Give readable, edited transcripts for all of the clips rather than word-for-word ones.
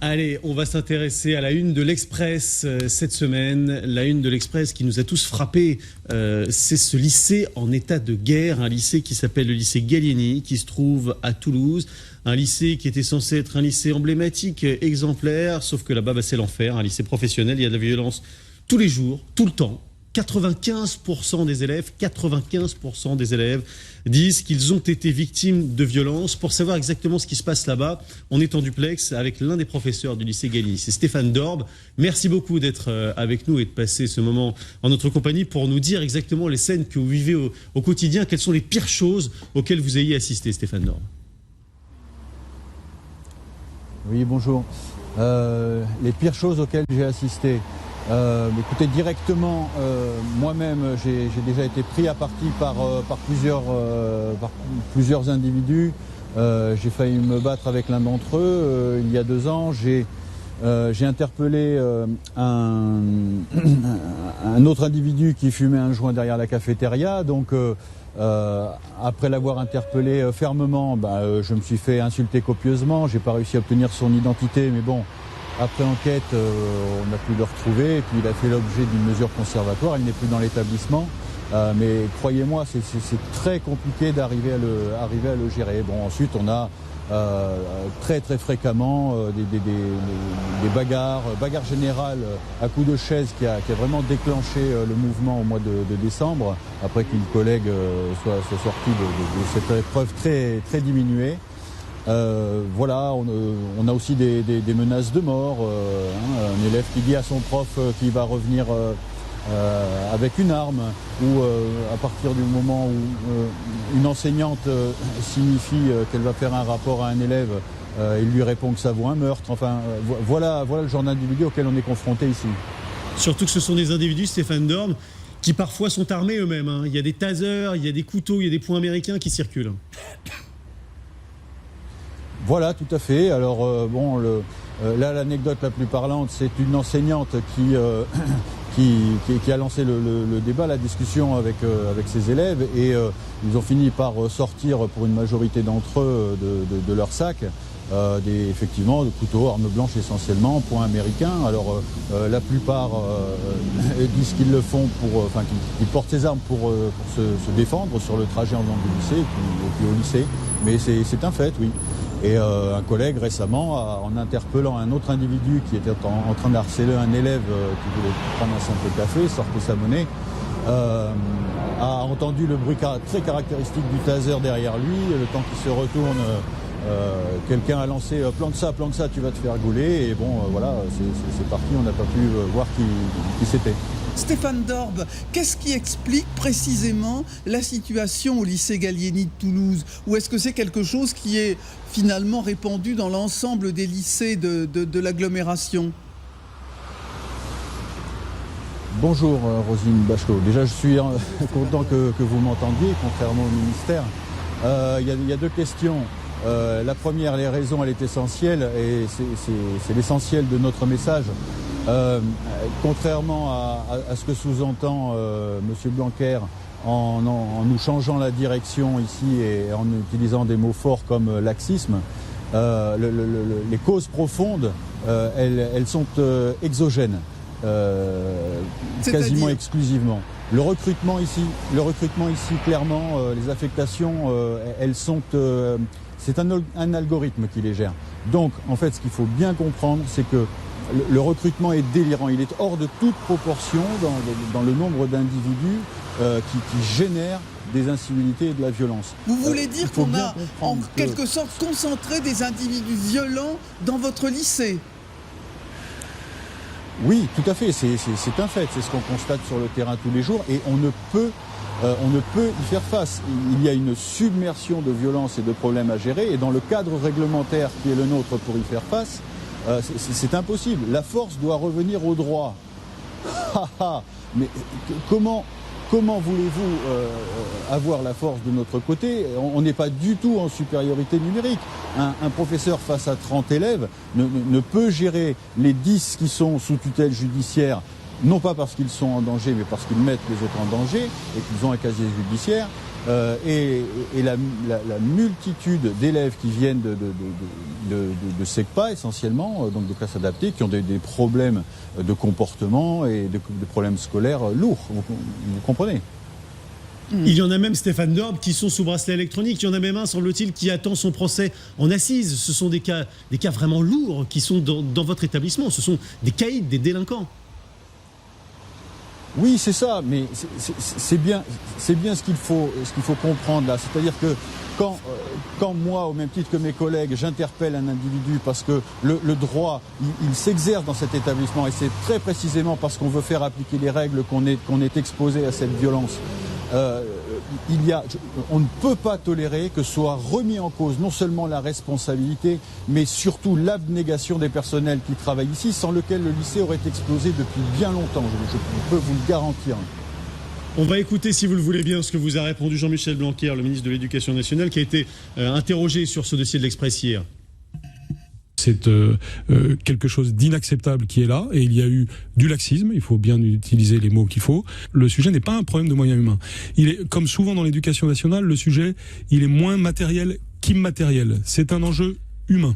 Allez, on va s'intéresser à la une de l'Express cette semaine. La une de l'Express qui nous a tous frappés, c'est ce lycée en état de guerre, un lycée qui s'appelle le lycée Gallieni, qui se trouve à Toulouse. Un lycée qui était censé être un lycée emblématique, exemplaire, sauf que là-bas, c'est l'enfer. Un lycée professionnel, il y a de la violence tous les jours, tout le temps. 95% des élèves disent qu'ils ont été victimes de violences. Pour savoir exactement ce qui se passe là-bas, on est en duplex avec l'un des professeurs du lycée Gallieni. C'est Stéphane Dorbe. Merci beaucoup d'être avec nous et de passer ce moment en notre compagnie pour nous dire exactement les scènes que vous vivez au quotidien. Quelles sont les pires choses auxquelles vous ayez assisté, Stéphane Dorbe? Oui, bonjour. Les pires choses auxquelles j'ai assisté. Écoutez, directement, moi-même, j'ai déjà été pris à partie par plusieurs individus. J'ai failli me battre avec l'un d'entre eux il y a 2 ans. J'ai interpellé un autre individu qui fumait un joint derrière la cafétéria. Donc, après l'avoir interpellé fermement, je me suis fait insulter copieusement. J'ai pas réussi à obtenir son identité, mais bon. Après enquête, on a pu le retrouver et puis il a fait l'objet d'une mesure conservatoire. Il n'est plus dans l'établissement, mais croyez-moi, c'est très compliqué d'arriver à le gérer. Bon, ensuite, on a très fréquemment des bagarres générales à coups de chaise qui a vraiment déclenché le mouvement au mois de décembre, après qu'une collègue soit sortie de cette épreuve très diminuée. Voilà, on a aussi des menaces de mort, un élève qui dit à son prof qu'il va revenir avec une arme, ou à partir du moment où une enseignante signifie qu'elle va faire un rapport à un élève, il lui répond que ça vaut un meurtre. Enfin, voilà le genre d'individu auquel on est confronté ici. Surtout que ce sont des individus, Stéphane Dorbe, qui parfois sont armés eux-mêmes. Il y a des tasers, il y a des couteaux, il y a des poings américains qui circulent. Voilà, tout à fait. Alors là, l'anecdote la plus parlante, c'est une enseignante qui a lancé le débat, la discussion avec ses élèves, et ils ont fini par sortir pour une majorité d'entre eux de leur sac effectivement de couteaux, armes blanches essentiellement, poings américains. Alors la plupart disent qu'ils le font qu'ils portent ces armes pour se défendre sur le trajet en venant du lycée et puis au lycée. Mais c'est un fait, oui. Et un collègue récemment, en interpellant un autre individu qui était en train de harceler un élève qui voulait prendre un simple café, sortait sa monnaie, a entendu le bruit très caractéristique du taser derrière lui. Le temps qu'il se retourne, quelqu'un a lancé plante ça, tu vas te faire gauler. Et bon, voilà, c'est parti, on n'a pas pu voir qui c'était. Stéphane Dorbe, qu'est-ce qui explique précisément la situation au lycée Gallieni de Toulouse? Ou est-ce que c'est quelque chose qui est finalement répandu dans l'ensemble des lycées de l'agglomération? Bonjour Rosine Bachelot. Déjà, je suis content que vous m'entendiez, contrairement au ministère. Il y a 2 questions. La première, les raisons, elle est essentielle, et c'est l'essentiel de notre message. Contrairement à ce que sous-entend M. Blanquer en nous changeant la direction ici et en utilisant des mots forts comme laxisme, les causes profondes, elles sont exogènes, quasiment exclusivement. Le recrutement ici, clairement, les affectations, elles sont... c'est un algorithme qui les gère. Donc, en fait, ce qu'il faut bien comprendre, c'est que le recrutement est délirant. Il est hors de toute proportion dans le nombre d'individus qui génèrent des incivilités et de la violence. Vous voulez dire qu'on a en quelque sorte concentré des individus violents dans votre lycée? Oui, tout à fait. C'est un fait. C'est ce qu'on constate sur le terrain tous les jours, et on ne peut y faire face. Il y a une submersion de violences et de problèmes à gérer, et dans le cadre réglementaire qui est le nôtre pour y faire face, c'est impossible. La force doit revenir au droit. Mais comment voulez-vous avoir la force de notre côté? On n'est pas du tout en supériorité numérique. Un professeur face à 30 élèves ne peut gérer les 10 qui sont sous tutelle judiciaire non pas parce qu'ils sont en danger, mais parce qu'ils mettent les autres en danger et qu'ils ont un casier judiciaire. Et la multitude d'élèves qui viennent de SECPA essentiellement, donc de classes adaptées, qui ont des problèmes de comportement et des problèmes scolaires lourds, vous comprenez ? Il y en a même, Stéphane Dorbe, qui sont sous bracelet électronique. Il y en a même un, semble-t-il, qui attend son procès en assises. Ce sont des cas vraiment lourds qui sont dans votre établissement. Ce sont des caïds, des délinquants. Oui, c'est ça, mais c'est bien ce qu'il faut comprendre là. C'est-à-dire que quand moi, au même titre que mes collègues, j'interpelle un individu parce que le droit, il s'exerce dans cet établissement, et c'est très précisément parce qu'on veut faire appliquer les règles qu'on est exposé à cette violence. On ne peut pas tolérer que soit remis en cause non seulement la responsabilité, mais surtout l'abnégation des personnels qui travaillent ici, sans lequel le lycée aurait explosé depuis bien longtemps, je peux vous le garantir. On va écouter, si vous le voulez bien, ce que vous a répondu Jean-Michel Blanquer, le ministre de l'Éducation nationale, qui a été interrogé sur ce dossier de l'Express hier. C'est quelque chose d'inacceptable qui est là, et il y a eu du laxisme, il faut bien utiliser les mots qu'il faut. Le sujet n'est pas un problème de moyens humains. Il est, comme souvent dans l'éducation nationale, le sujet, il est moins matériel qu'immatériel. C'est un enjeu humain.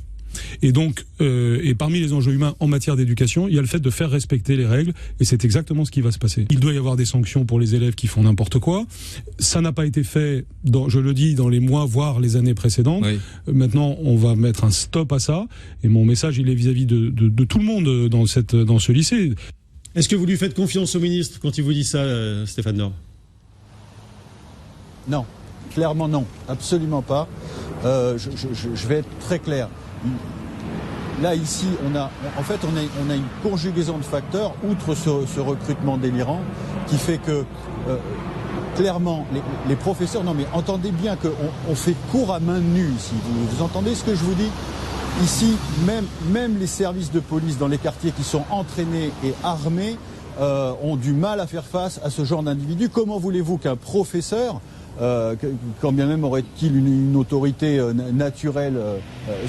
Et donc, et parmi les enjeux humains en matière d'éducation, il y a le fait de faire respecter les règles, et c'est exactement ce qui va se passer. Il doit y avoir des sanctions pour les élèves qui font n'importe quoi. Ça n'a pas été fait, je le dis, dans les mois, voire les années précédentes. Oui. Maintenant, on va mettre un stop à ça, et mon message, il est vis-à-vis de tout le monde dans ce lycée. Est-ce que vous lui faites confiance au ministre quand il vous dit ça, Stéphane Dorbe ? Non, clairement non, absolument pas. Je vais être très clair. Là, ici, on a une conjugaison de facteurs, outre ce recrutement délirant, qui fait que, clairement, les professeurs... Non, mais entendez bien qu'on fait cours à main nue ici. Vous entendez ce que je vous dis ? Ici, même les services de police dans les quartiers qui sont entraînés et armés ont du mal à faire face à ce genre d'individus. Comment voulez-vous qu'un professeur... quand bien même aurait-il une autorité naturelle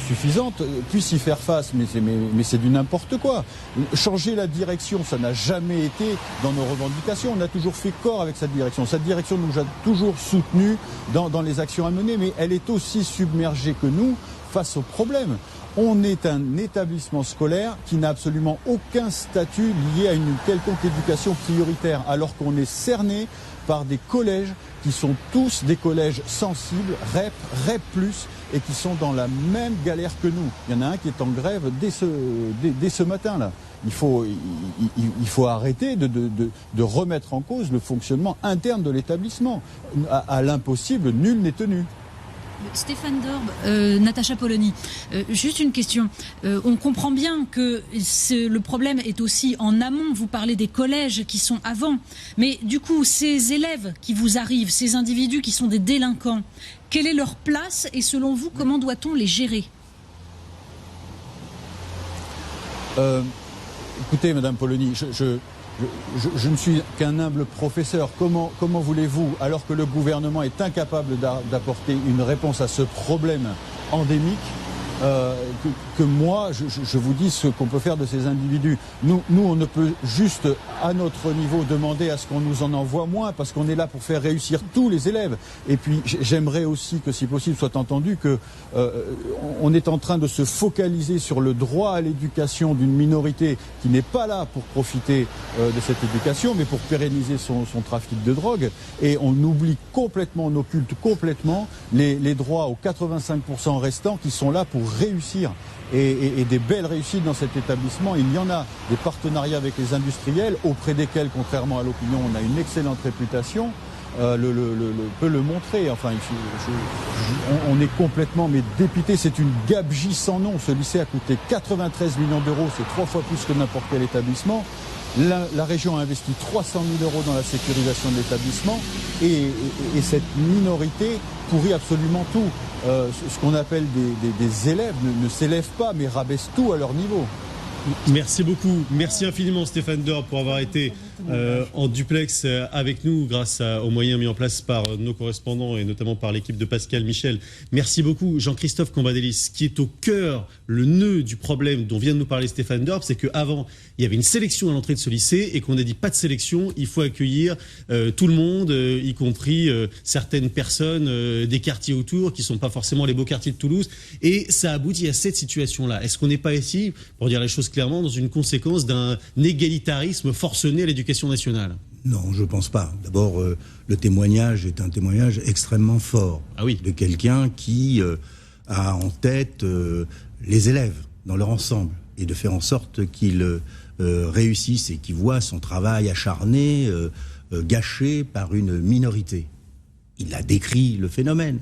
suffisante, puisse y faire face, mais c'est du n'importe quoi. Changer la direction, ça n'a jamais été dans nos revendications. On a toujours fait corps avec cette direction. Cette direction nous a toujours soutenus dans les actions à mener, mais elle est aussi submergée que nous face aux problèmes. On est un établissement scolaire qui n'a absolument aucun statut lié à une quelconque éducation prioritaire, alors qu'on est cerné par des collèges qui sont tous des collèges sensibles, REP, REP+, et qui sont dans la même galère que nous. Il y en a un qui est en grève dès ce matin-là. Il faut arrêter de remettre en cause le fonctionnement interne de l'établissement. À l'impossible, nul n'est tenu. Stéphane Dorbe, Natacha Polony, juste une question. On comprend bien que le problème est aussi en amont. Vous parlez des collèges qui sont avant. Mais du coup, ces élèves qui vous arrivent, ces individus qui sont des délinquants, quelle est leur place et selon vous, comment doit-on les gérer ? Écoutez, Madame Polony, je ne suis qu'un humble professeur. Comment voulez-vous, alors que le gouvernement est incapable d'apporter une réponse à ce problème endémique, que moi, je vous dis ce qu'on peut faire de ces individus. Nous, on ne peut juste, à notre niveau, demander à ce qu'on nous en envoie moins, parce qu'on est là pour faire réussir tous les élèves. Et puis, j'aimerais aussi que, si possible, soit entendu que on est en train de se focaliser sur le droit à l'éducation d'une minorité qui n'est pas là pour profiter de cette éducation, mais pour pérenniser son trafic de drogue. Et on oublie complètement, on occulte complètement les droits aux 85% restants qui sont là pour réussir. Et des belles réussites dans cet établissement, il y en a. Des partenariats avec les industriels, auprès desquels, contrairement à l'opinion, on a une excellente réputation, peut le montrer. Enfin, on est complètement dépité. C'est une gabegie sans nom. Ce lycée a coûté 93 millions d'euros, c'est 3 fois plus que n'importe quel établissement. La région a investi 300 000 euros dans la sécurisation de l'établissement, et cette minorité pourrit absolument tout. Ce qu'on appelle des élèves ne s'élèvent pas, mais rabaissent tout à leur niveau. Merci beaucoup. Merci infiniment, Stéphane Dorbe, pour avoir été en duplex avec nous grâce aux moyens mis en place par nos correspondants et notamment par l'équipe de Pascal Michel. Merci beaucoup Jean-Christophe Cambadélis, qui est au cœur, le nœud du problème dont vient de nous parler Stéphane Dorb, c'est qu'avant il y avait une sélection à l'entrée de ce lycée et qu'on a dit pas de sélection, il faut accueillir tout le monde, y compris certaines personnes des quartiers autour qui sont pas forcément les beaux quartiers de Toulouse, et ça aboutit à cette situation-là. Est-ce qu'on n'est pas ici, pour dire les choses clairement, dans une conséquence d'un égalitarisme forcené à l'éducation nationale ? Non, je pense pas. D'abord, le témoignage est un témoignage extrêmement fort de quelqu'un qui a en tête les élèves dans leur ensemble et de faire en sorte qu'ils réussissent et qu'ils voient son travail acharné gâché par une minorité. Il a décrit le phénomène.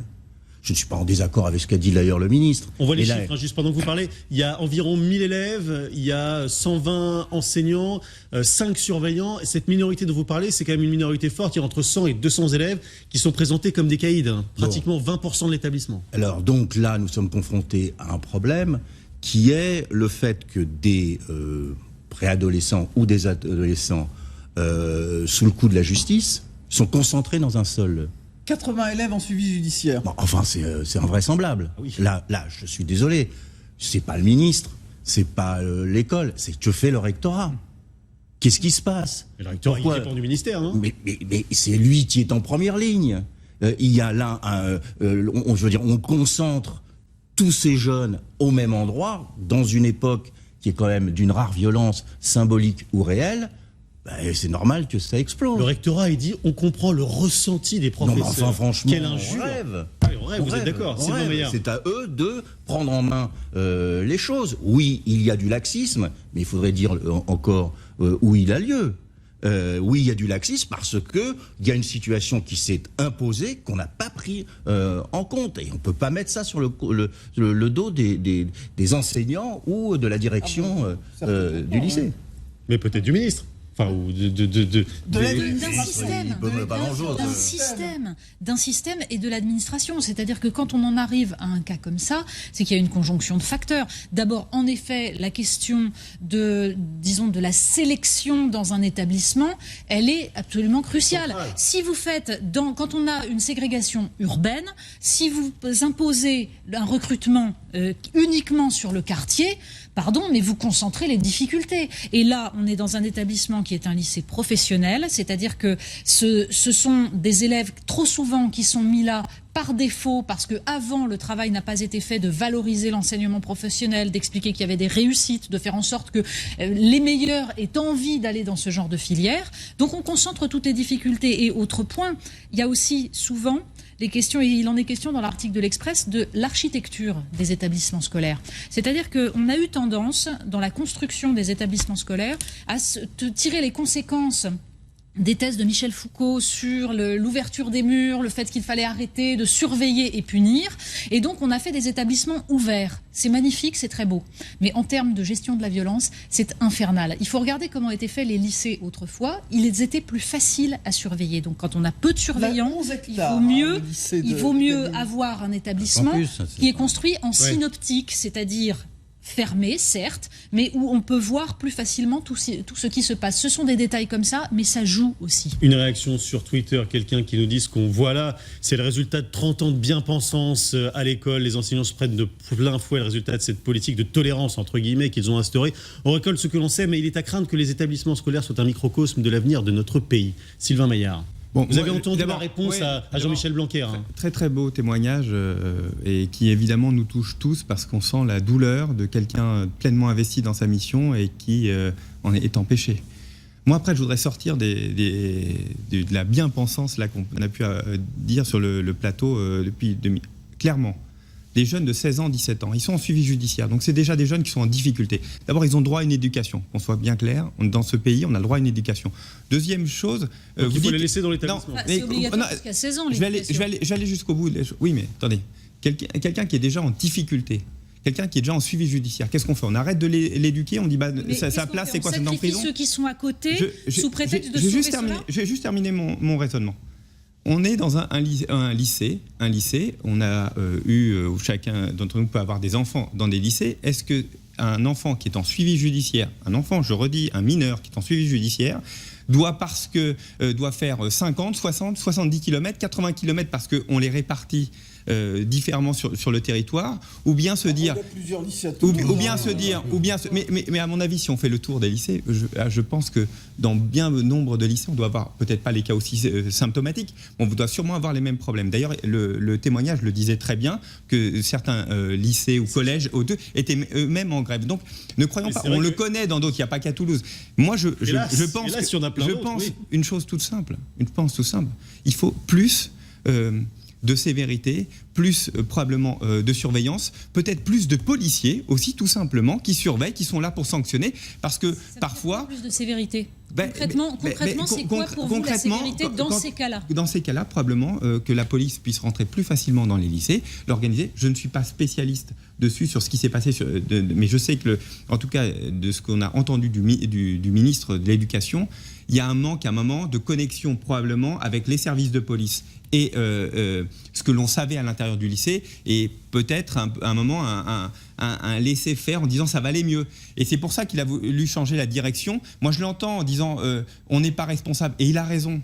Je ne suis pas en désaccord avec ce qu'a dit d'ailleurs le ministre. On voit les chiffres, juste pendant que vous parlez. Il y a environ 1000 élèves, il y a 120 enseignants, 5 surveillants. Cette minorité dont vous parlez, c'est quand même une minorité forte. Il y a entre 100 et 200 élèves qui sont présentés comme des caïds, pratiquement 20% de l'établissement. Alors donc là, nous sommes confrontés à un problème qui est le fait que des préadolescents ou des adolescents sous le coup de la justice sont concentrés dans un seul... 80 élèves en suivi judiciaire. Bon, enfin, c'est invraisemblable. Oui. Là, je suis désolé. C'est pas le ministre, c'est pas l'école, c'est que fait le rectorat. Qu'est-ce qui se passe? Le rectorat, il dépend du ministère, hein. Mais c'est lui qui est en première ligne. Il y a là, on concentre tous ces jeunes au même endroit, dans une époque qui est quand même d'une rare violence symbolique ou réelle. C'est normal que ça explose. Le rectorat, il dit, on comprend le ressenti des professeurs. Non, mais enfin, franchement, quelle injure. On rêve, vous êtes d'accord? C'est à eux de prendre en main les choses. Oui, il y a du laxisme, mais il faudrait dire encore où il a lieu. Oui, il y a du laxisme parce que il y a une situation qui s'est imposée qu'on n'a pas pris en compte. Et on ne peut pas mettre ça sur le dos des enseignants ou de la direction du lycée. Mais peut-être du ministre. Enfin, ou d'un système et de l'administration. C'est-à-dire que quand on en arrive à un cas comme ça, c'est qu'il y a une conjonction de facteurs. D'abord, en effet, la question de la sélection dans un établissement, elle est absolument cruciale. Si vous faites, quand on a une ségrégation urbaine, si vous imposez un recrutement uniquement sur le quartier, pardon, mais vous concentrez les difficultés. Et là, on est dans un établissement qui est un lycée professionnel, c'est-à-dire que ce sont des élèves trop souvent qui sont mis là par défaut, parce que avant le travail n'a pas été fait de valoriser l'enseignement professionnel, d'expliquer qu'il y avait des réussites, de faire en sorte que les meilleurs aient envie d'aller dans ce genre de filière. Donc on concentre toutes les difficultés. Et autre point, il y a aussi souvent les questions, et il en est question dans l'article de l'Express, de l'architecture des établissements scolaires. C'est-à-dire qu'on a eu tendance, dans la construction des établissements scolaires, à tirer les conséquences des thèses de Michel Foucault sur l'ouverture des murs, le fait qu'il fallait arrêter de surveiller et punir. Et donc, on a fait des établissements ouverts. C'est magnifique, c'est très beau. Mais en termes de gestion de la violence, c'est infernal. Il faut regarder comment étaient faits les lycées autrefois. Ils étaient plus faciles à surveiller. Donc, quand on a peu de surveillants, il vaut mieux avoir un établissement qui est construit en synoptique, c'est-à-dire fermé, certes, mais où on peut voir plus facilement tout ce qui se passe. Ce sont des détails comme ça, mais ça joue aussi. Une réaction sur Twitter, quelqu'un qui nous dit ce qu'on voit là, c'est le résultat de 30 ans de bien-pensance à l'école. Les enseignants se prennent de plein fouet le résultat de cette politique de tolérance, entre guillemets, qu'ils ont instaurée. On récolte ce que l'on sait, mais il est à craindre que les établissements scolaires soient un microcosme de l'avenir de notre pays. Sylvain Maillard. Bon, vous avez entendu la réponse à Jean-Michel Blanquer. Très très beau témoignage et qui évidemment nous touche tous parce qu'on sent la douleur de quelqu'un pleinement investi dans sa mission et qui en est empêché. Moi après je voudrais sortir de la bien-pensance là qu'on a pu dire sur le plateau clairement. Des jeunes de 16 ans, 17 ans, ils sont en suivi judiciaire. Donc c'est déjà des jeunes qui sont en difficulté. D'abord, ils ont droit à une éducation. Qu'on soit bien clair, dans ce pays, on a le droit à une éducation. Deuxième chose... il faut les laisser dans l'établissement. C'est obligatoire jusqu'à 16 ans. Je vais aller jusqu'au bout. Oui, mais attendez. Quelqu'un qui est déjà en difficulté, quelqu'un qui est déjà en suivi judiciaire, qu'est-ce qu'on fait? On arrête de l'éduquer, on dit sa place, c'est quoi? C'est dans la prison. Ceux qui sont à côté, sous prétexte de sauver cela. Je vais juste terminer mon raisonnement. On est dans un lycée, on a eu, où chacun d'entre nous peut avoir des enfants dans des lycées. Est-ce que un enfant qui est en suivi judiciaire, un enfant, je redis, un mineur qui est en suivi judiciaire, doit faire 50, 60, 70 km, 80 km parce qu'on les répartit différemment sur le territoire, ou bien se dire, mais à mon avis, si on fait le tour des lycées, je pense que dans bien nombre de lycées, on doit avoir peut-être pas les cas aussi symptomatiques, mais on doit sûrement avoir les mêmes problèmes. D'ailleurs, le témoignage le disait très bien que certains lycées ou collèges étaient eux-mêmes en grève. Donc, ne croyons pas. On le connaît dans d'autres. Il n'y a pas qu'à Toulouse. Moi, je pense une chose toute simple. Il faut plus de sévérité, plus probablement de surveillance, peut-être plus de policiers aussi, tout simplement, qui surveillent, qui sont là pour sanctionner, parce que parfois... Plus de sévérité. Concrètement, c'est quoi pour vous la sévérité dans ces cas-là ? Dans ces cas-là, probablement que la police puisse rentrer plus facilement dans les lycées, l'organiser. Je ne suis pas spécialiste dessus sur ce qui s'est passé, mais je sais que, en tout cas, de ce qu'on a entendu du ministre de l'Éducation, il y a un manque à un moment de connexion probablement avec les services de police et ce que l'on savait à l'intérieur du lycée, et peut-être à un moment un laisser-faire en disant ça va aller mieux. Et c'est pour ça qu'il a voulu changer la direction. Moi je l'entends en disant on n'est pas responsable, et il a raison.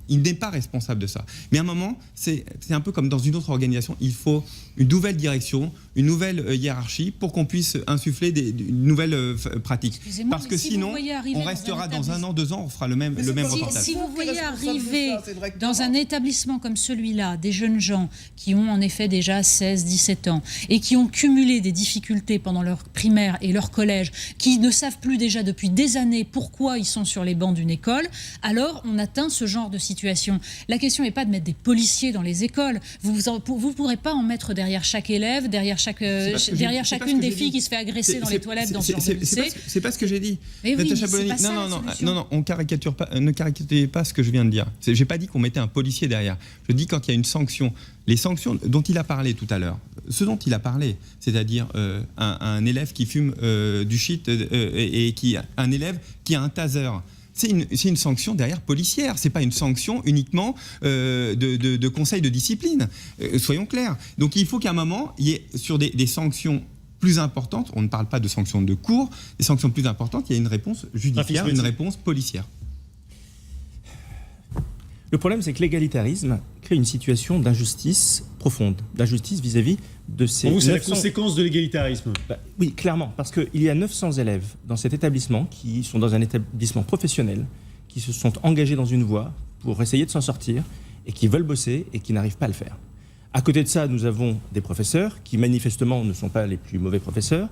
Il n'est pas responsable de ça. Mais à un moment, c'est un peu comme dans une autre organisation. Il faut une nouvelle direction, une nouvelle hiérarchie pour qu'on puisse insuffler une nouvelle pratique. Parce que sinon, on restera dans 1 an, 2 ans, on fera le même reportage. Si vous voyez arriver dans un établissement comme celui-là des jeunes gens qui ont en effet déjà 16, 17 ans et qui ont cumulé des difficultés pendant leur primaire et leur collège, qui ne savent plus déjà depuis des années pourquoi ils sont sur les bancs d'une école, alors on atteint ce genre de situation. La question n'est pas de mettre des policiers dans les écoles. Vous ne pourrez pas en mettre derrière chaque élève, derrière chacune des filles qui se fait agresser dans les toilettes dans ce genre de lycée. C'est pas ce que j'ai dit. Mais oui, non, on caricature pas, ne caricaturez pas ce que je viens de dire. J'ai pas dit qu'on mettait un policier derrière. Je dis quand il y a une sanction. Les sanctions dont il a parlé tout à l'heure, ce dont il a parlé, c'est-à-dire un élève qui fume du shit et un élève qui a un taser. C'est une sanction derrière policière, c'est pas une sanction uniquement de conseil de discipline, soyons clairs. Donc il faut qu'à un moment, il y ait sur des sanctions plus importantes, on ne parle pas de sanctions de cours, des sanctions plus importantes, il y a une réponse judiciaire, une réponse policière. Le problème, c'est que l'égalitarisme crée une situation d'injustice profonde, d'injustice vis-à-vis de ces... Pour vous, c'est la conséquence de l'égalitarisme. Oui, clairement, parce qu'il y a 900 élèves dans cet établissement qui sont dans un établissement professionnel, qui se sont engagés dans une voie pour essayer de s'en sortir et qui veulent bosser et qui n'arrivent pas à le faire. À côté de ça, nous avons des professeurs qui manifestement ne sont pas les plus mauvais professeurs.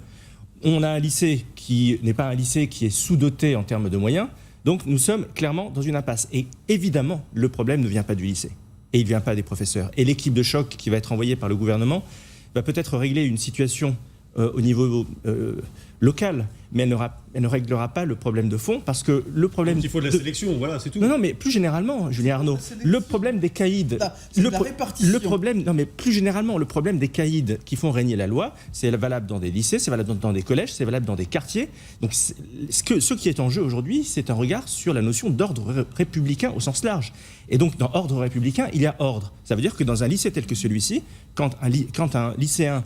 On a un lycée qui n'est pas un lycée qui est sous-doté en termes de moyens. Donc nous sommes clairement dans une impasse. Et évidemment, le problème ne vient pas du lycée. Et il ne vient pas des professeurs. Et l'équipe de choc qui va être envoyée par le gouvernement va peut-être régler une situation au niveau local, mais elle ne réglera pas le problème de fond, parce que le problème... Il faut de la sélection, voilà, c'est tout. Non, mais plus généralement, Julien Arnaud, le problème des caïds... plus généralement, le problème des caïds qui font régner la loi, c'est valable dans des lycées, c'est valable dans des collèges, c'est valable dans des quartiers. Donc ce qui est en jeu aujourd'hui, c'est un regard sur la notion d'ordre républicain au sens large. Et donc, dans ordre républicain, il y a ordre. Ça veut dire que dans un lycée tel que celui-ci, quand un lycéen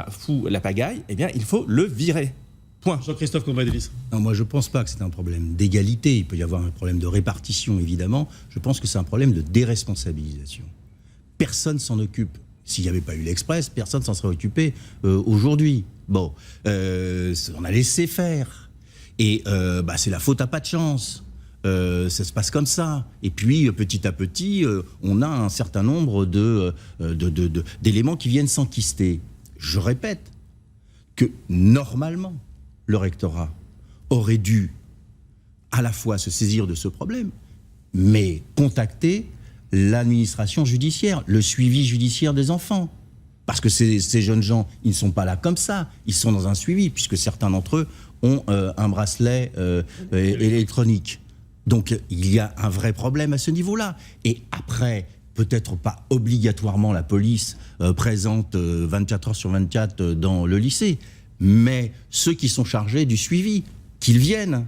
fout la pagaille, eh bien, il faut le virer. Point. Jean-Christophe Cambadélis. Non, moi je ne pense pas que c'est un problème d'égalité. Il peut y avoir un problème de répartition, évidemment. Je pense que c'est un problème de déresponsabilisation. Personne s'en occupe. S'il n'y avait pas eu l'Express, personne s'en serait occupé aujourd'hui. Bon, on a laissé faire. Et c'est la faute à pas de chance. Ça se passe comme ça. Et puis, petit à petit, on a un certain nombre d'éléments qui viennent s'enquister. Je répète que, normalement, le rectorat aurait dû à la fois se saisir de ce problème, mais contacter l'administration judiciaire, le suivi judiciaire des enfants. Parce que ces jeunes gens, ils ne sont pas là comme ça. Ils sont dans un suivi, puisque certains d'entre eux ont un bracelet électronique. Donc, il y a un vrai problème à ce niveau-là. Et après, peut-être pas obligatoirement la police présente 24 heures sur 24 dans le lycée, mais ceux qui sont chargés du suivi, qu'ils viennent.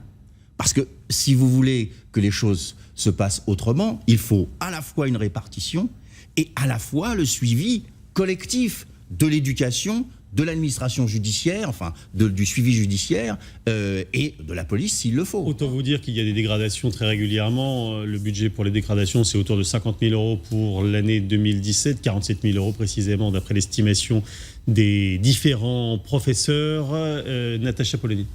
Parce que si vous voulez que les choses se passent autrement, il faut à la fois une répartition et à la fois le suivi collectif de l'éducation de l'administration judiciaire, enfin du suivi judiciaire et de la police s'il le faut. Autant vous dire qu'il y a des dégradations très régulièrement. Le budget pour les dégradations, c'est autour de 50 000 euros pour l'année 2017, 47 000 euros précisément d'après l'estimation des différents professeurs. Natacha Polony.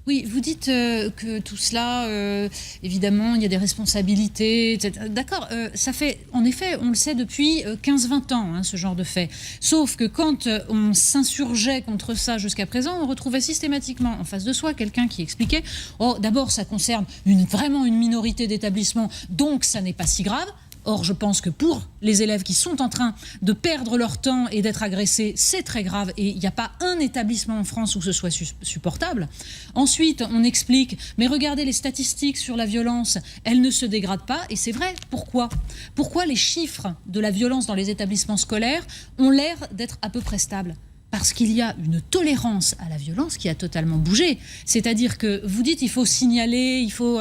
Oui, vous dites que tout cela, évidemment, il y a des responsabilités, etc. D'accord, ça fait, en effet, on le sait depuis 15-20 ans, hein, ce genre de fait. Sauf que quand on s'insurgeait contre ça jusqu'à présent, on retrouvait systématiquement en face de soi quelqu'un qui expliquait « Oh, d'abord, ça concerne vraiment une minorité d'établissements, donc ça n'est pas si grave ». Or, je pense que pour les élèves qui sont en train de perdre leur temps et d'être agressés, c'est très grave et il n'y a pas un établissement en France où ce soit supportable. Ensuite, on explique, mais regardez les statistiques sur la violence, elles ne se dégradent pas et c'est vrai. Pourquoi ? Pourquoi les chiffres de la violence dans les établissements scolaires ont l'air d'être à peu près stables ? Parce qu'il y a une tolérance à la violence qui a totalement bougé. C'est-à-dire que vous dites il faut signaler, il faut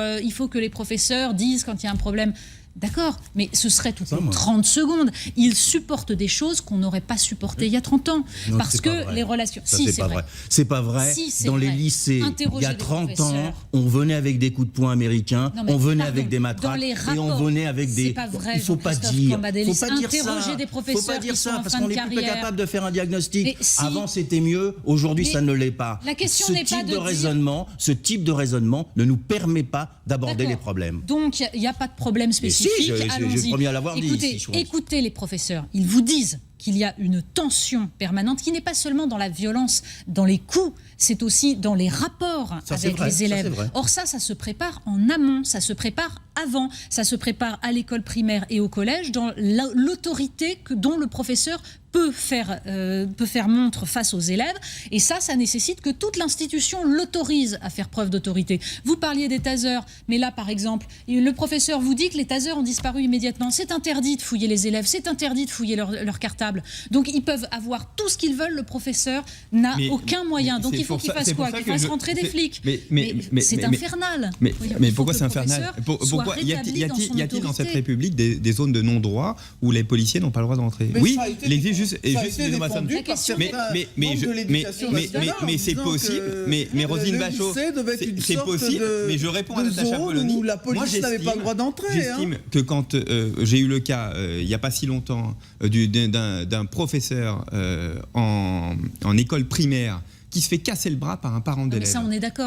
que les professeurs disent quand il y a un problème. D'accord, mais ce serait toutes les 30 secondes. Ils supportent des choses qu'on n'aurait pas supportées il y a 30 ans. Non, parce que les relations... Ça, c'est pas vrai. C'est pas vrai. Si, dans les lycées, il y a 30 ans, on venait avec des coups de poing américains, on venait avec des matraques, et on venait avec des... C'est pas vrai, il faut pas dire. Faut pas dire ça. Des professeurs faut pas dire ça, parce qu'on n'est plus capable de faire un diagnostic. Avant, c'était mieux. Aujourd'hui, ça ne l'est pas. La question n'est pas de ce type de raisonnement ne nous permet pas d'aborder les problèmes. Donc, il n'y a pas de problème spécifique. J'ai le premier à l'avoir dit. Écoutez les professeurs, ils vous disent qu'il y a une tension permanente qui n'est pas seulement dans la violence, dans les coups, c'est aussi dans les rapports avec les élèves. Or ça se prépare en amont, ça se prépare avant, ça se prépare à l'école primaire et au collège dans l'autorité dont le professeur peut faire montre face aux élèves. Et ça nécessite que toute l'institution l'autorise à faire preuve d'autorité. Vous parliez des tasers, mais là, par exemple, le professeur vous dit que les tasers ont disparu immédiatement. C'est interdit de fouiller les élèves, c'est interdit de fouiller leur cartable. Donc, ils peuvent avoir tout ce qu'ils veulent. Le professeur n'a aucun moyen. Donc, il faut qu'il fasse quoi ? Qu'il fasse rentrer des flics. Mais c'est infernal. Mais pourquoi c'est infernal ? Pourquoi y a-t-il dans cette République des zones de non-droit où les policiers n'ont pas le droit d'entrer ? Oui, les mais c'est possible. Mais Roselyne Bachelot, c'est possible. Mais je réponds à Natacha Polony. La police n'avait pas le droit d'entrer. J'estime que quand j'ai eu le cas, il n'y a pas si longtemps, d'un professeur en école primaire qui se fait casser le bras par un parent d'élève. Ça, on est d'accord.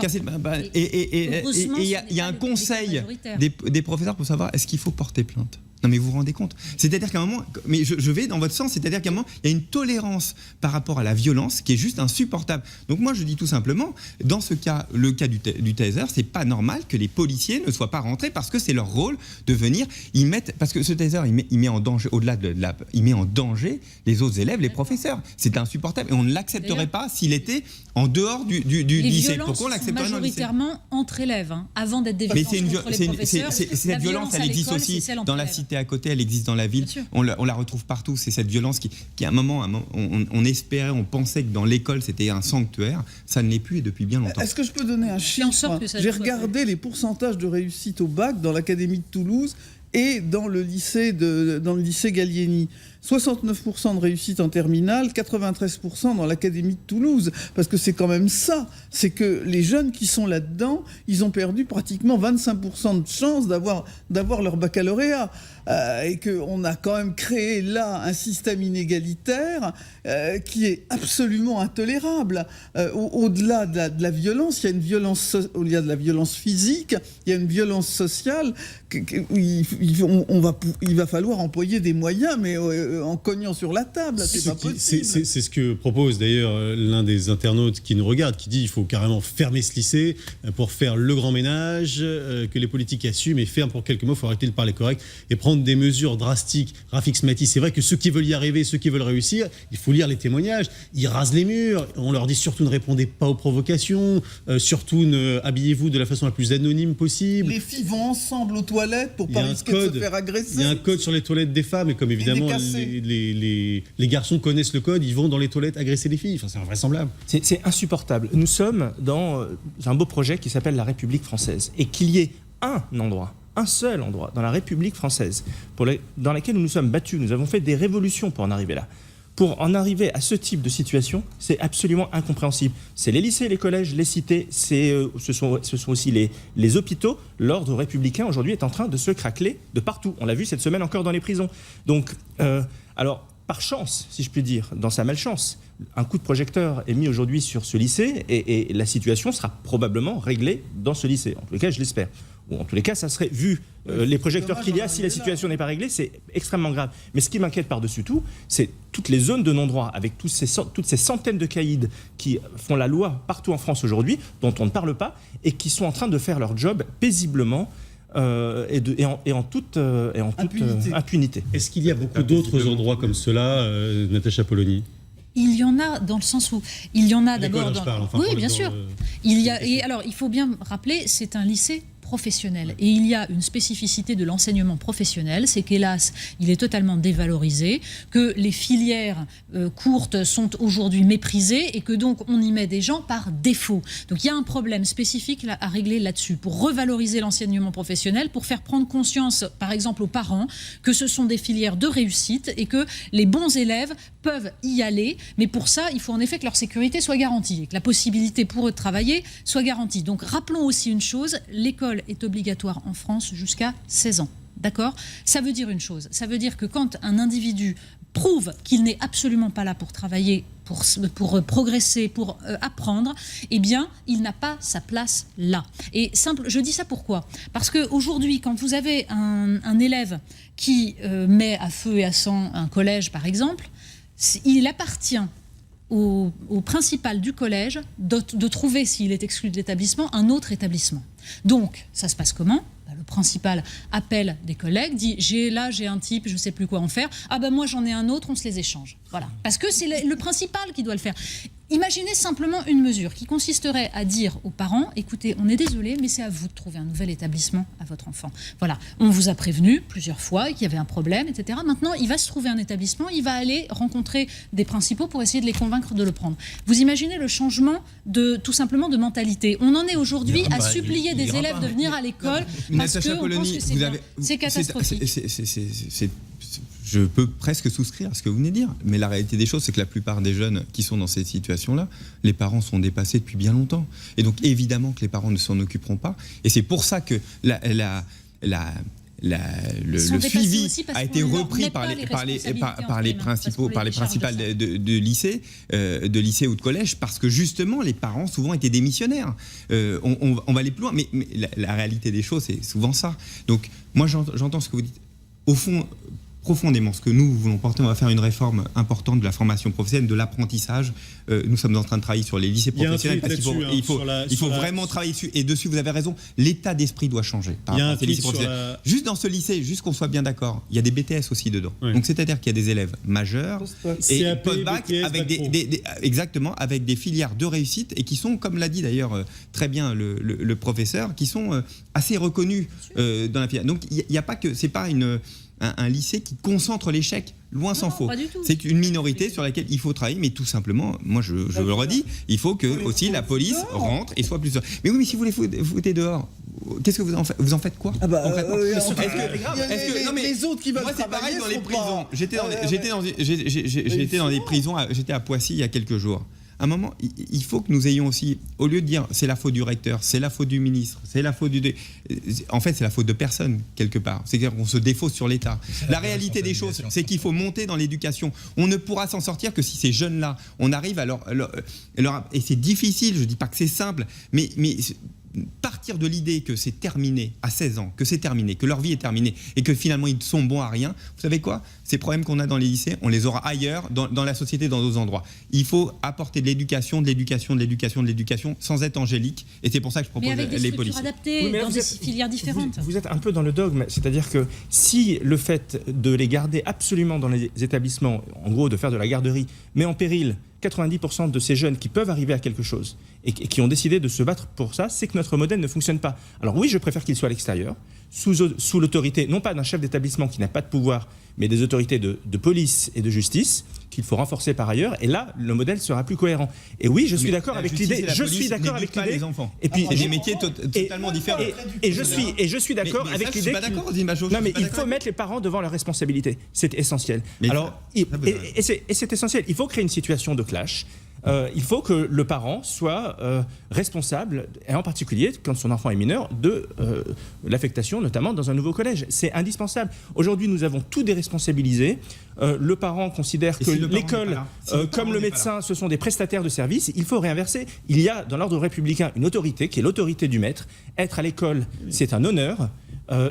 Et il y a un conseil des professeurs pour savoir est-ce qu'il faut porter plainte. Non mais vous vous rendez compte ? C'est-à-dire qu'à un moment, mais je vais dans votre sens, c'est-à-dire qu'à un moment, il y a une tolérance par rapport à la violence qui est juste insupportable. Donc moi je dis tout simplement, dans ce cas, le cas du taser, c'est pas normal que les policiers ne soient pas rentrés parce que c'est leur rôle de venir, parce que ce taser, il met en danger, au-delà de il met en danger les autres élèves, les professeurs. C'est insupportable et on ne l'accepterait pas s'il était en dehors du lycée. Pourquoi on l'accepterait dans le lycée ? Majoritairement entre élèves, avant d'être des violences contre les professeurs. Cette violence, elle existe aussi dans la cité à côté, elle existe dans la ville. On la retrouve partout. C'est cette violence qui à un moment, on espérait, on pensait que dans l'école c'était un sanctuaire. Ça ne l'est plus et depuis bien longtemps. Est-ce que je peux donner un chiffre ? J'ai regardé les pourcentages de réussite au bac dans l'académie de Toulouse et dans le lycée Gallieni. 69% de réussite en terminale, 93% dans l'académie de Toulouse. Parce que c'est quand même ça. C'est que les jeunes qui sont là-dedans, ils ont perdu pratiquement 25% de chances d'avoir leur baccalauréat. Et qu'on a quand même créé là un système inégalitaire qui est absolument intolérable. Au-delà de la violence, il y a une violence, il y a de la violence physique, il y a une violence sociale. Il va falloir employer des moyens, mais en cognant sur la table, c'est pas possible. C'est ce que propose d'ailleurs l'un des internautes qui nous regarde, qui dit qu'il faut carrément fermer ce lycée pour faire le grand ménage, que les politiques assument et ferment pour quelques mots, il faut arrêter de parler correct et prendre des mesures drastiques. Rafik Smati, c'est vrai que ceux qui veulent y arriver, ceux qui veulent réussir, il faut lire les témoignages, ils rasent les murs, on leur dit surtout ne répondez pas aux provocations, surtout habillez-vous de la façon la plus anonyme possible. Les filles vont ensemble aux toilettes pour pas risquer de se faire agresser. Il y a un code sur les toilettes des femmes et comme évidemment les garçons connaissent le code, ils vont dans les toilettes agresser les filles. Enfin, c'est invraisemblable. C'est insupportable. Nous sommes dans un beau projet qui s'appelle la République française et qu'il y ait un seul endroit dans la République française dans laquelle nous nous sommes battus, nous avons fait des révolutions pour en arriver là, Pour en arriver à ce type de situation, c'est absolument incompréhensible. C'est les lycées, les collèges, les cités, ce sont aussi les hôpitaux. L'ordre républicain, aujourd'hui, est en train de se craqueler de partout. On l'a vu cette semaine encore dans les prisons. Donc, alors, par chance, si je puis dire, dans sa malchance, un coup de projecteur est mis aujourd'hui sur ce lycée et la situation sera probablement réglée dans ce lycée. En tous les cas, je l'espère. Ou en tous les cas, ça serait vu les projecteurs qu'il y a. Si la situation n'est pas réglée, c'est extrêmement grave. Mais ce qui m'inquiète par-dessus tout, c'est toutes les zones de non-droit, avec toutes ces centaines de caïds qui font la loi partout en France aujourd'hui, dont on ne parle pas, et qui sont en train de faire leur job paisiblement et en toute impunité. Est-ce qu'il y a beaucoup d'autres endroits comme cela, Natacha Polony ? Il y en a dans le sens où il y en a d'abord. Oui, bien sûr. Il y a, et alors, il faut bien rappeler, c'est un lycée professionnel. Et il y a une spécificité de l'enseignement professionnel, c'est qu'hélas, il est totalement dévalorisé, que les filières courtes sont aujourd'hui méprisées et que donc on y met des gens par défaut. Donc il y a un problème spécifique à régler là-dessus pour revaloriser l'enseignement professionnel, pour faire prendre conscience, par exemple aux parents, que ce sont des filières de réussite et que les bons élèves peuvent y aller. Mais pour ça, il faut en effet que leur sécurité soit garantie et que la possibilité pour eux de travailler soit garantie. Donc rappelons aussi une chose, l'école est obligatoire en France jusqu'à 16 ans. D'accord ? Ça veut dire une chose. Ça veut dire que quand un individu prouve qu'il n'est absolument pas là pour travailler, pour progresser, pour apprendre, eh bien, il n'a pas sa place là. Et simple, je dis ça pourquoi ? Parce qu'aujourd'hui, quand vous avez un élève qui met à feu et à sang un collège, par exemple, il appartient au principal du collège de trouver, s'il est exclu de l'établissement, un autre établissement. Donc, ça se passe comment ? Le principal appelle des collègues, dit j'ai un type, je ne sais plus quoi en faire. Ah ben moi j'en ai un autre, on se les échange. Voilà. Parce que c'est le principal qui doit le faire. Imaginez simplement une mesure qui consisterait à dire aux parents, écoutez, on est désolé, mais c'est à vous de trouver un nouvel établissement à votre enfant. Voilà, on vous a prévenu plusieurs fois qu'il y avait un problème, etc. Maintenant, il va se trouver un établissement, il va aller rencontrer des principaux pour essayer de les convaincre de le prendre. Vous imaginez le changement tout simplement de mentalité. On en est aujourd'hui à supplier des élèves de venir à l'école parce qu'on pense que c'est catastrophique. Je peux presque souscrire à ce que vous venez de dire, mais la réalité des choses, c'est que la plupart des jeunes qui sont dans cette situation-là, les parents sont dépassés depuis bien longtemps. Et donc, évidemment que les parents ne s'en occuperont pas. Et c'est pour ça que le suivi a été repris par les principales de lycées ou de collèges, parce que justement, les parents souvent étaient démissionnaires. On va aller plus loin, mais la réalité des choses, c'est souvent ça. Donc, moi, j'entends ce que vous dites. Au fond, profondément, ce que nous voulons porter, on va faire une réforme importante de la formation professionnelle, de l'apprentissage. Nous sommes en train de travailler sur les lycées professionnels parce qu'il faut vraiment travailler dessus. Et dessus, vous avez raison, l'état d'esprit doit changer. Juste dans ce lycée, juste qu'on soit bien d'accord, il y a des BTS aussi dedans. Oui. Donc c'est-à-dire qu'il y a des élèves majeurs et post-bac avec des filières de réussite et qui sont, comme l'a dit d'ailleurs très bien le professeur, qui sont assez reconnus dans la filière. Donc il n'y a pas que, c'est pas un lycée qui concentre l'échec, loin s'en faut. C'est une minorité sur laquelle il faut travailler, mais tout simplement, moi je le redis, il faut que aussi la police rentre et soit plus... Mais oui, mais si vous les foutez dehors, qu'est-ce que vous en faites quoi ? Les autres qui veulent travailler dans les prisons. J'étais dans des prisons, j'étais à Poissy il y a quelques jours. À un moment, il faut que nous ayons aussi, au lieu de dire c'est la faute du recteur, c'est la faute du ministre, c'est la faute en fait, c'est la faute de personne, quelque part. C'est-à-dire qu'on se défausse sur l'État. La réalité des choses, c'est qu'il faut monter dans l'éducation. On ne pourra s'en sortir que si ces jeunes-là, on arrive à leur... Et c'est difficile, je ne dis pas que c'est simple, mais partir de l'idée que c'est terminé à 16 ans, que c'est terminé, que leur vie est terminée et que finalement ils sont bons à rien, vous savez quoi ? Ces problèmes qu'on a dans les lycées, on les aura ailleurs, dans la société, dans d'autres endroits. Il faut apporter de l'éducation sans être angélique, et c'est pour ça que je propose les policiers. Mais avec des structures adaptées, dans des filières différentes. Vous êtes un peu dans le dogme, c'est-à-dire que si le fait de les garder absolument dans les établissements, en gros de faire de la garderie, met en péril 90% de ces jeunes qui peuvent arriver à quelque chose et qui ont décidé de se battre pour ça, c'est que notre modèle ne fonctionne pas. Alors oui, je préfère qu'il soit à l'extérieur, sous l'autorité, non pas d'un chef d'établissement qui n'a pas de pouvoir, mais des autorités de police et de justice, qu'il faut renforcer par ailleurs, et là, le modèle sera plus cohérent. Et oui, je suis d'accord avec l'idée. Je suis d'accord avec l'idée. Les enfants. Et puis, c'est des métiers totalement différents. Et je suis d'accord avec l'idée. Je suis pas d'accord, Dimajo. Non, mais il faut mettre les parents devant leurs responsabilités. C'est essentiel. Et c'est essentiel. Il faut créer une situation de clash. Il faut que le parent soit responsable, et en particulier quand son enfant est mineur, de l'affectation, notamment dans un nouveau collège. C'est indispensable. Aujourd'hui, nous avons tout déresponsabilisé. Le parent considère que l'école, comme le médecin, ce sont des prestataires de services. Il faut réinverser. Il y a dans l'ordre républicain une autorité qui est l'autorité du maître. Être à l'école, c'est un honneur.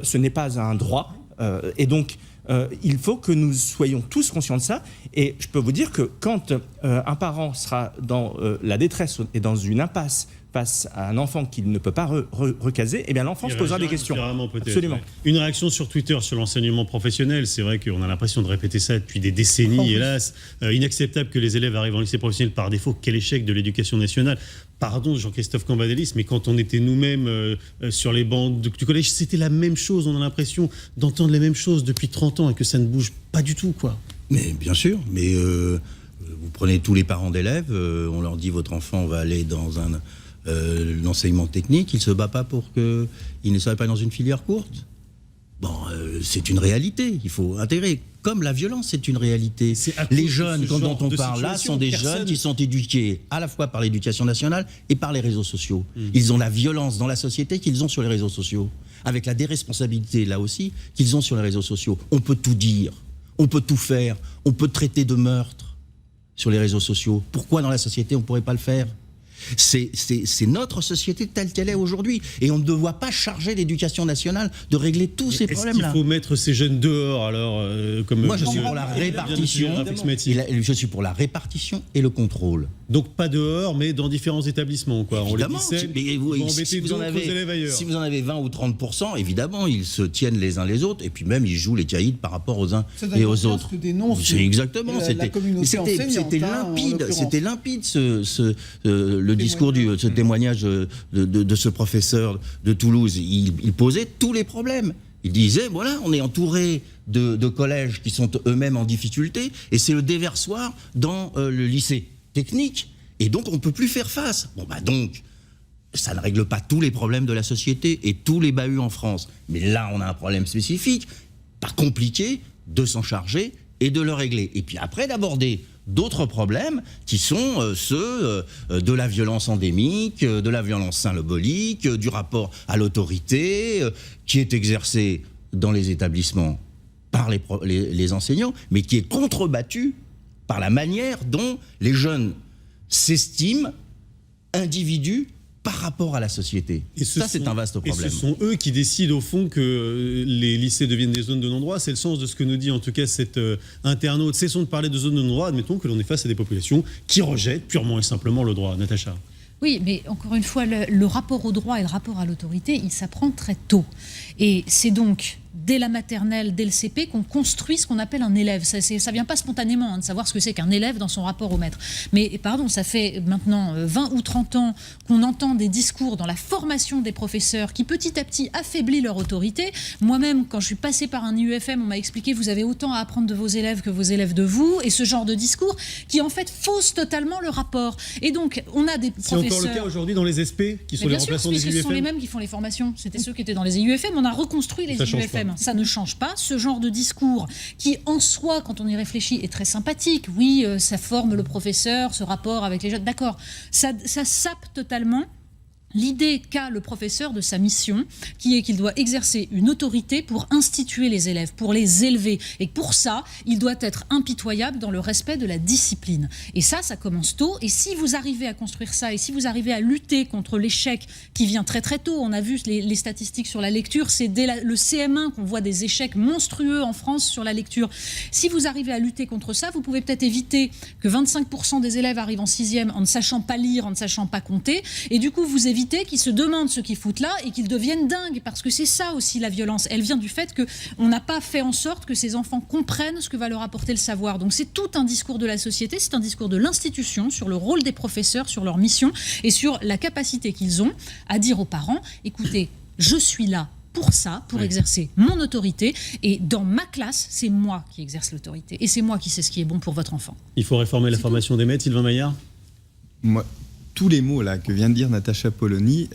Ce n'est pas un droit. Et donc, il faut que nous soyons tous conscients de ça. Et je peux vous dire que quand un parent sera dans la détresse et dans une impasse face à un enfant qu'il ne peut pas recaser, eh bien l'enfant se posera des questions. Absolument. Ouais. Une réaction sur Twitter sur l'enseignement professionnel. C'est vrai qu'on a l'impression de répéter ça depuis des décennies, hélas. Inacceptable que les élèves arrivent en lycée professionnel par défaut. Quel échec de l'éducation nationale. Pardon, Jean-Christophe Cambadélis, mais quand on était nous-mêmes sur les bancs du collège, c'était la même chose. On a l'impression d'entendre les mêmes choses depuis 30 ans et que ça ne bouge pas du tout, quoi. Mais bien sûr, mais vous prenez tous les parents d'élèves, on leur dit votre enfant va aller dans l'enseignement technique, il ne se bat pas pour qu'il ne soit pas dans une filière courte. Bon, c'est une réalité, il faut intégrer. Comme la violence, c'est une réalité. Les jeunes dont on parle là sont des jeunes qui sont éduqués à la fois par l'éducation nationale et par les réseaux sociaux. Ils ont la violence dans la société qu'ils ont sur les réseaux sociaux, avec la déresponsabilité là aussi qu'ils ont sur les réseaux sociaux. On peut tout dire, on peut tout faire, on peut traiter de meurtre sur les réseaux sociaux. Pourquoi dans la société on ne pourrait pas le faire ? C'est notre société telle qu'elle est aujourd'hui. Et on ne doit pas charger l'éducation nationale de régler tous ces problèmes-là. Est-ce qu'il faut mettre ces jeunes dehors alors Moi, je suis pour la répartition. Je suis pour la répartition et le contrôle. Donc pas dehors, mais dans différents établissements, quoi. Évidemment, on les dissèle, si vous en avez 20 ou 30%, évidemment, ils se tiennent les uns les autres, et puis même ils jouent les caïds par rapport aux uns et aux autres. C'est exactement. C'était limpide le discours ce témoignage de ce professeur de Toulouse. Il posait tous les problèmes. Il disait, voilà, on est entouré de collèges qui sont eux-mêmes en difficulté, et c'est le déversoir dans le lycée technique, et donc on ne peut plus faire face. Bon, donc, ça ne règle pas tous les problèmes de la société et tous les bahuts en France. Mais là, on a un problème spécifique, pas compliqué, de s'en charger et de le régler. Et puis après, d'aborder d'autres problèmes qui sont ceux de la violence endémique, de la violence symbolique, du rapport à l'autorité qui est exercé dans les établissements par les enseignants, mais qui est contrebattu par la manière dont les jeunes s'estiment individus par rapport à la société. Ça, c'est un vaste problème. Et ce sont eux qui décident, au fond, que les lycées deviennent des zones de non-droit. C'est le sens de ce que nous dit, en tout cas, cet internaute. Cessons de parler de zones de non-droit. Admettons que l'on est face à des populations qui rejettent purement et simplement le droit. Natacha. Oui, mais encore une fois, le rapport au droit et le rapport à l'autorité, il s'apprend très tôt. Et c'est donc dès la maternelle, dès le CP, qu'on construit ce qu'on appelle un élève. Ça ne vient pas spontanément de savoir ce que c'est qu'un élève dans son rapport au maître. Mais pardon, ça fait maintenant 20 ou 30 ans qu'on entend des discours dans la formation des professeurs qui petit à petit affaiblit leur autorité. Moi-même, quand je suis passée par un IUFM, on m'a expliqué vous avez autant à apprendre de vos élèves que vos élèves de vous, et ce genre de discours qui en fait fausse totalement le rapport. Et donc, on a des professeurs... C'est encore le cas aujourd'hui dans les SP qui sont les remplaçants des IUFM. Bien sûr, ce sont les mêmes qui font les formations. C'était ceux qui étaient dans les IUFM. On a reconstruit les IUFM. Ça ne change pas. Ce genre de discours qui, en soi, quand on y réfléchit, est très sympathique. Oui, ça forme le professeur, ce rapport avec les jeunes. D'accord. Ça sape totalement l'idée qu'a le professeur de sa mission, qui est qu'il doit exercer une autorité pour instituer les élèves, pour les élever. Et pour ça, il doit être impitoyable dans le respect de la discipline. Et ça commence tôt. Et si vous arrivez à construire ça, et si vous arrivez à lutter contre l'échec qui vient très très tôt, on a vu les statistiques sur la lecture, c'est dès le CM1 qu'on voit des échecs monstrueux en France sur la lecture. Si vous arrivez à lutter contre ça, vous pouvez peut-être éviter que 25% des élèves arrivent en 6e en ne sachant pas lire, en ne sachant pas compter. Et du coup, vous évitez qu'ils se demandent ce qu'ils foutent là et qu'ils deviennent dingues, parce que c'est ça aussi la violence. Elle vient du fait qu'on n'a pas fait en sorte que ces enfants comprennent ce que va leur apporter le savoir. Donc c'est tout un discours de la société, c'est un discours de l'institution sur le rôle des professeurs, sur leur mission et sur la capacité qu'ils ont à dire aux parents, écoutez, je suis là pour ça, pour exercer mon autorité. Et dans ma classe, c'est moi qui exerce l'autorité. Et c'est moi qui sais ce qui est bon pour votre enfant. Il faut réformer la formation des maîtres, Sylvain Maillard. Moi, tous les mots là que vient de dire Natacha Polony,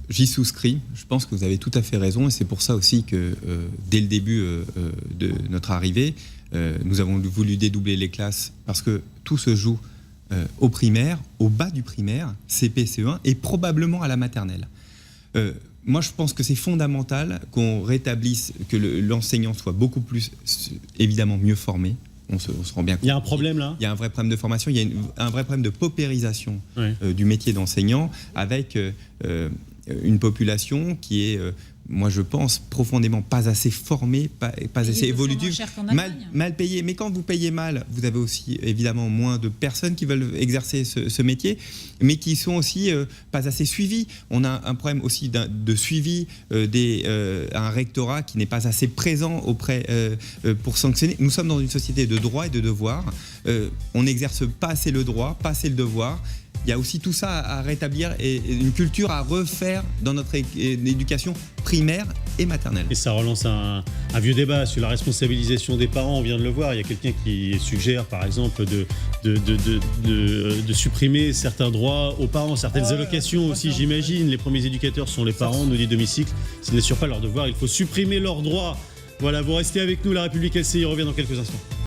j'y souscris. Je pense que vous avez tout à fait raison, et c'est pour ça aussi que dès le début de notre arrivée, nous avons voulu dédoubler les classes, parce que tout se joue au primaire, au bas du primaire, CP, CE1, et probablement à la maternelle. Moi, je pense que c'est fondamental qu'on rétablisse, que l'enseignant soit beaucoup plus, évidemment, mieux formé. On se rend bien compte. Il y a un problème là. Il y a un vrai problème de formation, il y a un vrai problème de paupérisation du métier d'enseignant, avec une population qui est, moi je pense, profondément pas assez formée, pas assez évolutive, mal payée. Mais quand vous payez mal, vous avez aussi évidemment moins de personnes qui veulent exercer ce métier, mais qui sont aussi pas assez suivies. On a un problème aussi de suivi un rectorat qui n'est pas assez présent auprès pour sanctionner. Nous sommes dans une société de droit et de devoir. On n'exerce pas assez le droit, pas assez le devoir. Il y a aussi tout ça à rétablir et une culture à refaire dans notre éducation primaire et maternelle. Et ça relance un vieux débat sur la responsabilisation des parents. On vient de le voir. Il y a quelqu'un qui suggère, par exemple, de supprimer certains droits aux parents, certaines allocations aussi, j'imagine. Les premiers éducateurs sont les parents, nous dit Domicicle. S'ils n'assurent pas leur devoir, il faut supprimer leurs droits. Voilà, vous restez avec nous. La République LCI revient dans quelques instants.